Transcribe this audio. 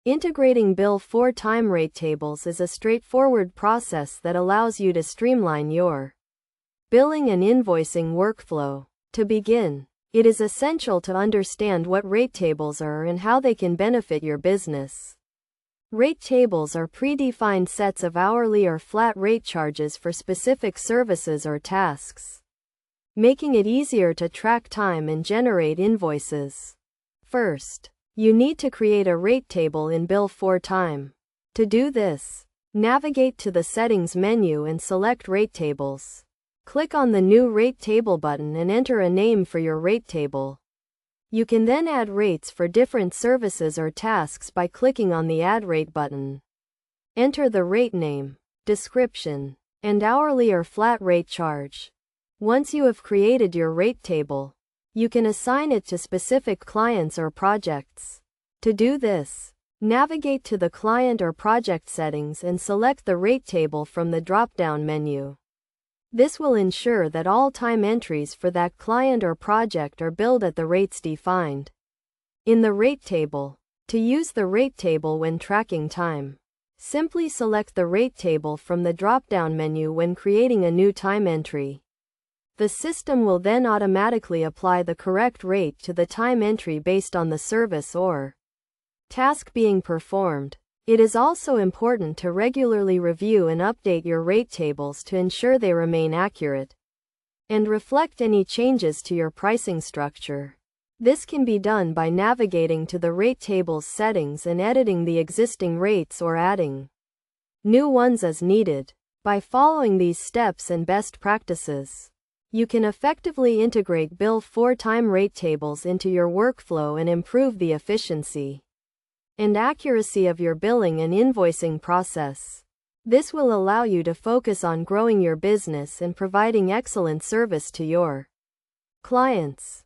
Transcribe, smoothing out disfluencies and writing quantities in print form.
Integrating Bill4Time rate tables is a straightforward process that allows you to streamline your billing and invoicing workflow. To begin, it is essential to understand what rate tables are and how they can benefit your business. Rate tables are predefined sets of hourly or flat rate charges for specific services or tasks, making it easier to track time and generate invoices. First, you need to create a rate table in Bill4Time. To do this, navigate to the Settings menu and select Rate Tables. Click on the New Rate Table button and enter a name for your rate table. You can then add rates for different services or tasks by clicking on the Add Rate button. Enter the rate name, description, and hourly or flat rate charge. Once you have created your rate table, you can assign it to specific clients or projects. To do this, navigate to the client or project settings and select the rate table from the drop-down menu. This will ensure that all time entries for that client or project are billed at the rates defined in the rate table. To use the rate table when tracking time, simply select the rate table from the drop-down menu when creating a new time entry. The system will then automatically apply the correct rate to the time entry based on the service or task being performed. It is also important to regularly review and update your rate tables to ensure they remain accurate and reflect any changes to your pricing structure. This can be done by navigating to the rate table's settings and editing the existing rates or adding new ones as needed. By following these steps and best practices, you can effectively integrate Bill4Time rate tables into your workflow and improve the efficiency and accuracy of your billing and invoicing process. This will allow you to focus on growing your business and providing excellent service to your clients.